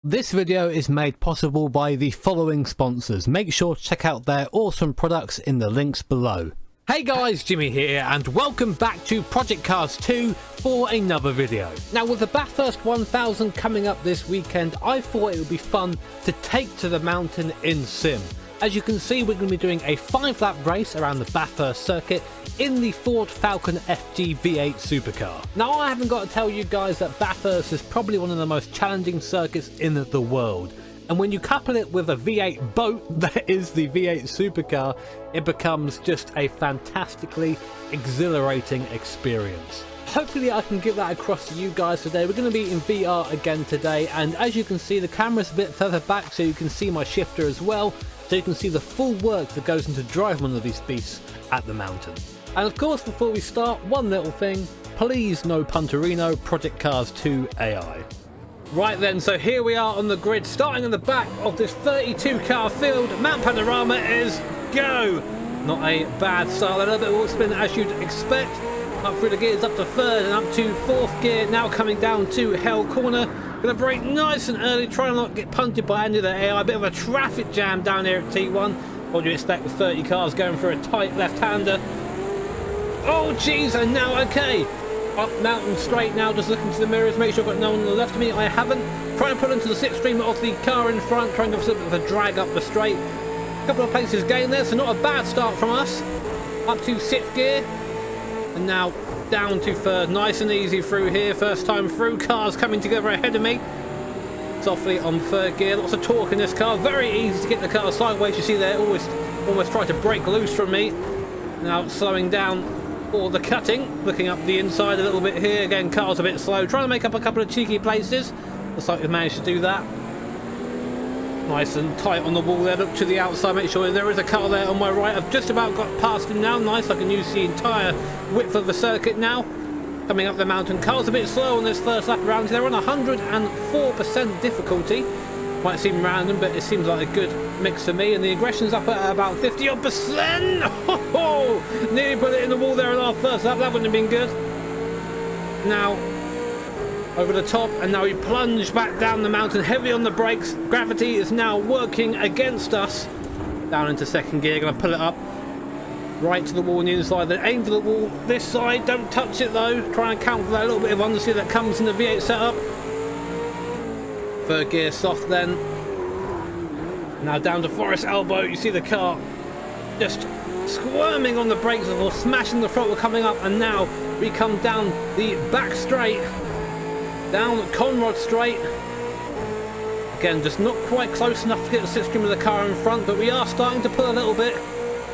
This video is made possible by the following sponsors. Make sure to check out their awesome products in the links below. Hey guys, Jimmy here and welcome back to Project Cars 2 for another video. Now with the Bathurst 1000 coming up this weekend, I thought it would be fun to take to the mountain in sim. As you can see, we're going to be doing a 5-lap race around the Bathurst circuit in the Ford Falcon FG V8 supercar. Now I haven't got to tell you guys that Bathurst is probably one of the most challenging circuits in the world. And when you couple it with a V8 boat that is the V8 supercar, it becomes just a fantastically exhilarating experience. Hopefully I can get that across to you guys today. We're going to be in VR again today, and as you can see the camera's a bit further back so you can see my shifter as well, so you can see the full work that goes into driving one of these beasts at the mountain. And of course, before we start, one little thing, please no Punterino Project Cars 2 AI. Right then, so here we are on the grid, starting in the back of this 32 car field. Mount Panorama is go! Not a bad start, a little bit of wheel spin as you'd expect. Up through the gears, up to third and up to fourth gear, now coming down to Hell Corner. Gonna brake nice and early, try and not get punted by any of the AI. A bit of a traffic jam down here at T1. What do you expect with 30 cars going through a tight left-hander? Oh jeez, and now okay. Up mountain straight now, just looking to the mirrors, make sure I've got no one on the left of me. I haven't. Try and pull into the slipstream of the car in front, trying to give us a bit of a drag up the straight. A couple of places gained there, so not a bad start from us. Up to 6th gear. And now down to third, nice and easy through here, first time through, cars coming together ahead of me. Softly on third gear, lots of torque in this car, very easy to get the car sideways, you see there, almost try to break loose from me. Now slowing down for the cutting, looking up the inside a little bit here, again car's a bit slow, trying to make up a couple of cheeky places, looks like we've managed to do that. Nice and tight on the wall there, look to the outside, make sure there is a car there on my right. I've just about got past him now, nice, I can use the entire width of the circuit now. Coming up the mountain, car's a bit slow on this first lap around, they're on 104% difficulty. Might seem random, but it seems like a good mix for me, and the aggression's up at about 50-odd%! Oh, nearly put it in the wall there on our first lap, that wouldn't have been good. Now, over the top, and now we plunge back down the mountain, heavy on the brakes. Gravity is now working against us. Down into second gear, gonna pull it up right to the wall on the inside, then aim for the wall this side, don't touch it though. Try and count for that little bit of understeer that comes in the V8 setup. Third gear soft then. Now down to Forest Elbow, you see the car just squirming on the brakes or smashing the throttle coming up, and now we come down the back straight. Down Conrod straight. Again, just not quite close enough to get the slipstream of the car in front, but we are starting to pull a little bit.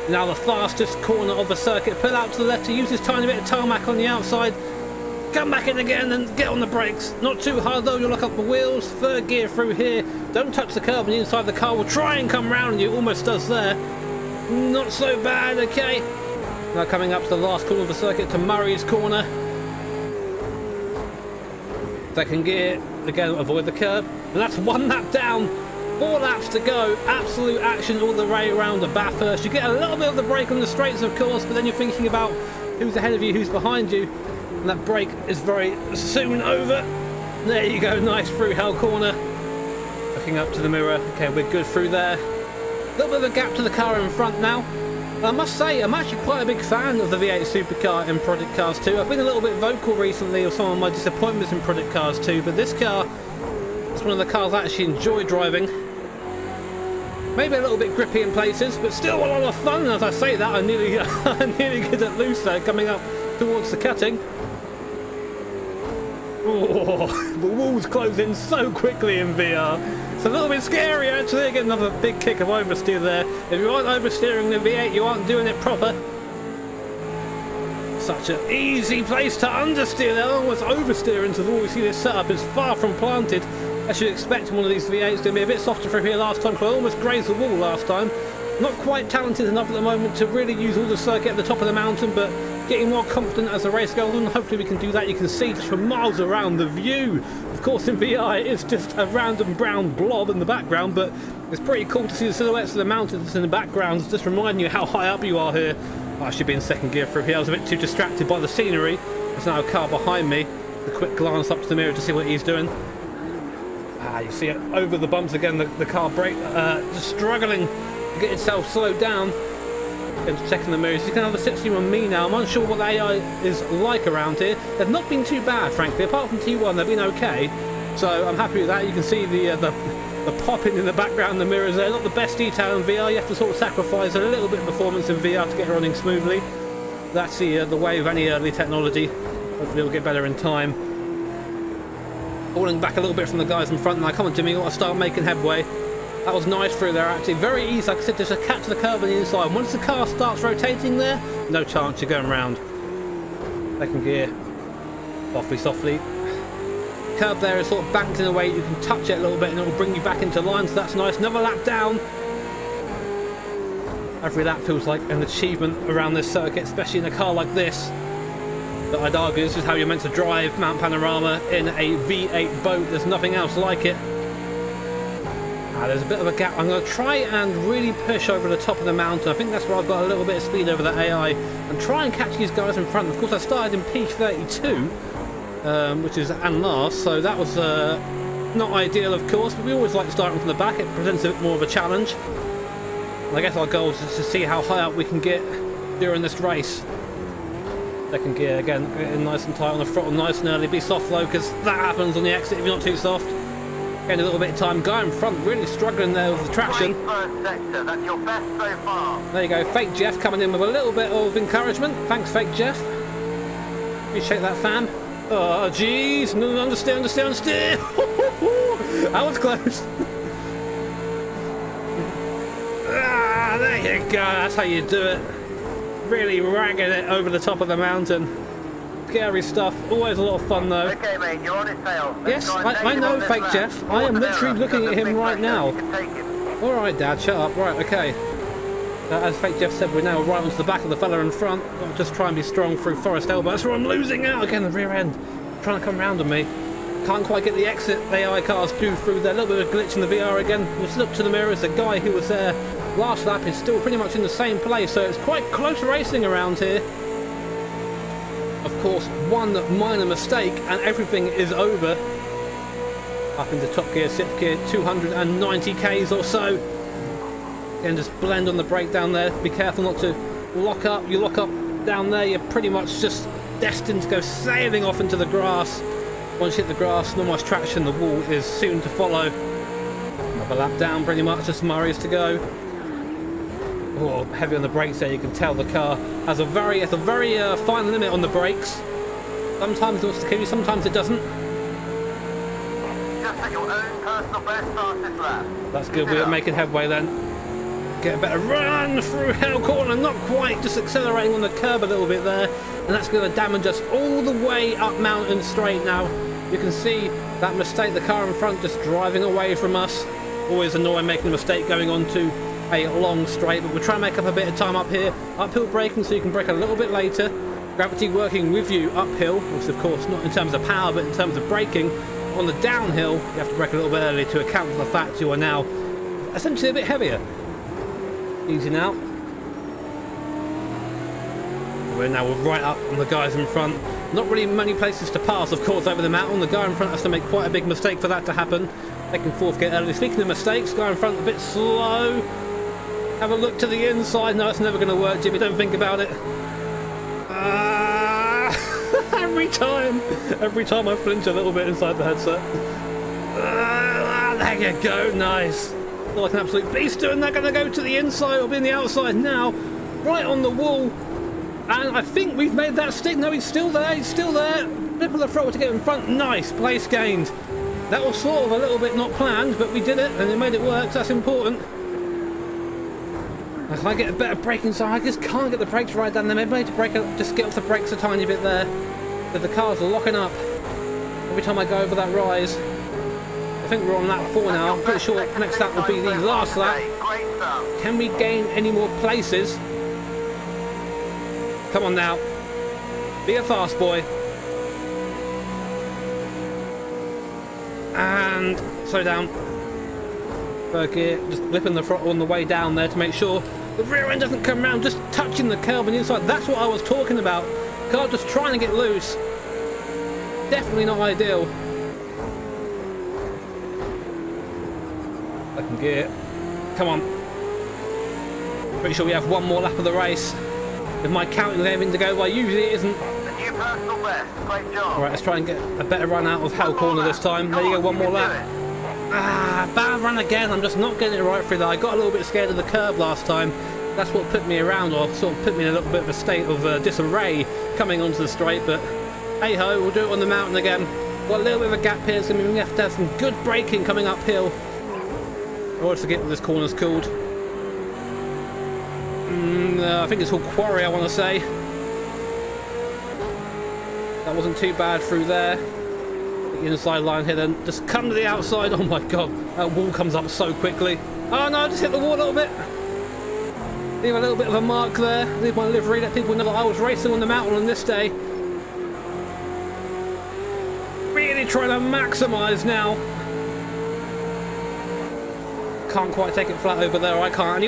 Now the fastest corner of the circuit. Pull out to the left to use this tiny bit of tarmac on the outside. Come back in again and get on the brakes. Not too hard though, you'll lock up the wheels. Third gear through here. Don't touch the curb on the inside. The car will try and come round you. Almost does there. Not so bad, okay. Now coming up to the last corner of the circuit to Murray's corner. Second gear, again avoid the curb, and that's one lap down, 4 laps to go, absolute action all the way around the Bathurst. You get a little bit of the break on the straights of course, but then you're thinking about who's ahead of you, who's behind you, and that break is very soon over. There you go, nice through Hell Corner. Looking up to the mirror, okay, we're good through there. A little bit of a gap to the car in front now. I must say, I'm actually quite a big fan of the V8 supercar in Project Cars 2. I've been a little bit vocal recently of some of my disappointments in Project Cars 2, but this car is one of the cars I actually enjoy driving. Maybe a little bit grippy in places, but still a lot of fun. And as I say that, I nearly get it loose there, coming up towards the cutting. Oh, the walls close in so quickly in VR. It's a little bit scary actually. Again, another big kick of oversteer there. If you aren't oversteering the V8, you aren't doing it proper. Such an easy place to understeer there, almost oversteering to the wall. You see this setup is far from planted, as you'd expect in one of these V8s. To be a bit softer through here last time, because I almost grazed the wall last time. Not quite talented enough at the moment to really use all the circuit at the top of the mountain, but getting more confident as the race goes on. Hopefully we can do that. You can see just for miles around the view. Of course in VR it is just a random brown blob in the background, but it's pretty cool to see the silhouettes of the mountains in the background, just reminding you how high up you are here. I should be in second gear through here. I was a bit too distracted by the scenery. There's now a car behind me. A quick glance up to the mirror to see what he's doing. You see it over the bumps again, the car brake just struggling to get itself slowed down. And checking the mirrors. You can have a 16 on me now. I'm unsure what the AI is like around here. They've not been too bad, frankly. Apart from T1, they've been okay. So I'm happy with that. You can see the popping in the background, the mirrors there. Not the best detail in VR. You have to sort of sacrifice a little bit of performance in VR to get it running smoothly. That's the way of any early technology. Hopefully it'll get better in time. Falling back a little bit from the guys in front now. Come on, Jimmy, you want to start making headway. That was nice through there, actually. Very easy, like I said, just to catch the curve on the inside. Once the car starts rotating there, no chance you're going round. Second gear. Softly, softly. Curve there is sort of banked in a way you can touch it a little bit and it will bring you back into line, so that's nice. Another lap down. Every lap feels like an achievement around this circuit, especially in a car like this. But I'd argue this is how you're meant to drive Mount Panorama in a V8 boat. There's nothing else like it. There's a bit of a gap. I'm going to try and really push over the top of the mountain. I think that's where I've got a little bit of speed over the AI and try and catch these guys in front. Of course, I started in P32, which is and last, so that was not ideal, of course, but we always like starting from the back. It presents a bit more of a challenge. And I guess our goal is to see how high up we can get during this race. Second gear again, getting nice and tight on the throttle, nice and early. Be soft though, because that happens on the exit if you're not too soft. Getting a little bit of time. Guy in front really struggling there with the traction. First sector, that's your best so far. There you go, Fake Jeff coming in with a little bit of encouragement. Thanks, Fake Jeff. Appreciate that, fam. Oh, jeez. No, understeer. That was close. There you go. That's how you do it. Really ragging it over the top of the mountain. Scary stuff. Always a lot of fun though. Okay, mate, you're on his tail. Yes, I know, Fake Jeff. I am literally looking at him right now. Alright, Dad, shut up. Right, okay. As Fake Jeff said, we're now right onto the back of the fella in front. I'll just try and be strong through Forest Elbow. That's where I'm losing out again, the rear end. Trying to come round on me. Can't quite get the exit the AI cars do through there. A little bit of a glitch in the VR again. Just look to the mirrors. The guy who was there last lap is still pretty much in the same place, so it's quite close racing around here. Of course, one minor mistake and everything is over. Up into top gear, 6th gear, 290 k's or so. Again, just blend on the brake down there. Be careful not to lock up. You lock up down there, you're pretty much just destined to go sailing off into the grass. Once you hit the grass, not much traction, the wall is soon to follow. Another lap down pretty much, just Murray's to go. Oh, heavy on the brakes there, you can tell the car has a very fine limit on the brakes. Sometimes it wants to kill you, sometimes it doesn't. Just at your own personal best fastest lap. That's good, we're making headway then. Get a better run through Hell Corner, not quite, just accelerating on the curb a little bit there. And that's going to damage us all the way up Mountain Straight now. You can see that mistake, the car in front just driving away from us. Always annoying making a mistake going on to a long straight, but we'll try and make up a bit of time up here. Uphill braking so you can brake a little bit later. Gravity working with you uphill, which of course not in terms of power but in terms of braking. On the downhill you have to brake a little bit early to account for the fact you are now essentially a bit heavier. Easy now. We're now right up on the guys in front. Not really many places to pass, of course, over the mountain. The guy in front has to make quite a big mistake for that to happen. Taking 4th gear early. Speaking of mistakes, guy in front a bit slow. Have a look to the inside. No, it's never going to work, Jimmy. Don't think about it. Every time I flinch a little bit inside the headset. There you go. Nice. Feel like an absolute beast doing that. Going to go to the inside or be in the outside now. Right on the wall. And I think we've made that stick. No, he's still there. He's still there. Flip of the throttle to get in front. Nice. Place gained. That was sort of a little bit not planned, but we did it and it made it work. So that's important. If I get a better braking, so I just can't get the brakes right down there. Maybe I need to brake, just get off the brakes a tiny bit there. But the cars are locking up every time I go over that rise. I think we're on lap 4 now. I'm pretty sure next lap will be the last lap. Can we gain any more places? Come on now. Be a fast boy. And slow down. Third gear, just flipping the throttle on the way down there to make sure the rear end doesn't come around, just touching the curb on the inside. That's what I was talking about. Car just trying to get loose. Definitely not ideal. Second gear. Come on. Pretty sure we have one more lap of the race. With my counting aiming to go, well, usually it isn't. The new personal best. Great job. Alright, let's try and get a better run out of Hell Corner this time. There you go, one more lap. Ah, bad run again. I'm just not getting it right through there. I got a little bit scared of the curb last time. That's what put me around, or sort of put me in a little bit of a state of disarray coming onto the straight. But hey ho, we'll do it on the mountain again. Got a little bit of a gap here, so we have to have some good braking coming uphill. I always forget what this corner's called. I think it's called Quarry, I want to say. That wasn't too bad through there. The inside line here then. Just come to the outside. Oh my god, that wall comes up so quickly. Oh no, I just hit the wall a little bit. Leave a little bit of a mark there. Leave my livery, let people know that I was racing on the mountain on this day. Really trying to maximise now. Can't quite take it flat over there, I can't.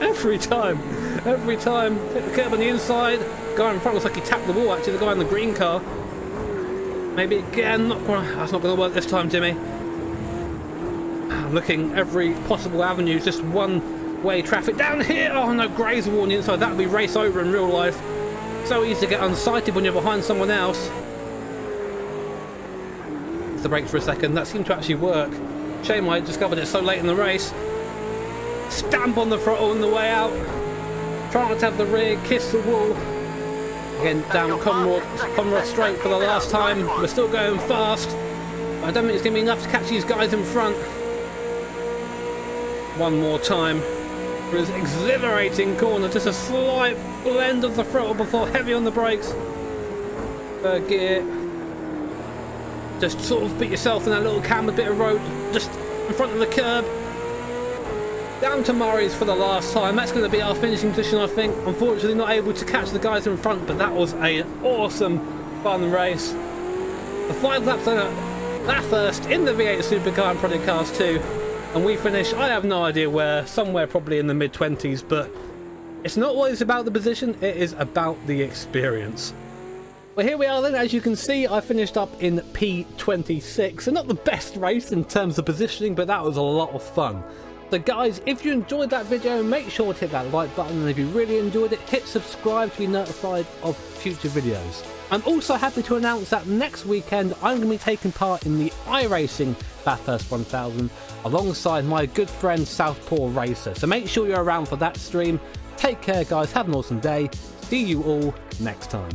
Every time. Hit the curb on the inside. Guy in front looks like he tapped the wall actually, the guy in the green car. Maybe again, that's not going to work this time, Jimmy. Looking every possible avenue, just one-way traffic down here. Oh no, graze wall on the inside. That would be race over in real life. So easy to get unsighted when you're behind someone else. It's the brakes for a second. That seemed to actually work. Shame I discovered it so late in the race. Stamp on the throttle on the way out. Try not to have the rear kiss the wall. Again, down Conrod Straight for the last time. We're still going fast. I don't think it's going to be enough to catch these guys in front. One more time for his exhilarating corner. Just a slight blend of the throttle before heavy on the brakes. Third gear. Just sort of put yourself in that little camber bit of road just in front of the curb. Down to Murray's for the last time. That's going to be our finishing position, I think. Unfortunately not able to catch the guys in front, but that was an awesome fun race. The 5 laps at Bathurst in the V8 Supercar and Project Cars 2. And we finish, I have no idea where, somewhere probably in the mid-20s, but it's not always about the position, it is about the experience. Well, here we are then. As you can see, I finished up in P26, so not the best race in terms of positioning, but that was a lot of fun. So guys, if you enjoyed that video, make sure to hit that like button, and if you really enjoyed it, hit subscribe to be notified of future videos. I'm also happy to announce that next weekend I'm going to be taking part in the iRacing Bathurst 1000 alongside my good friend Southpaw Racer, so make sure you're around for that stream. Take care guys, have an awesome day, see you all next time.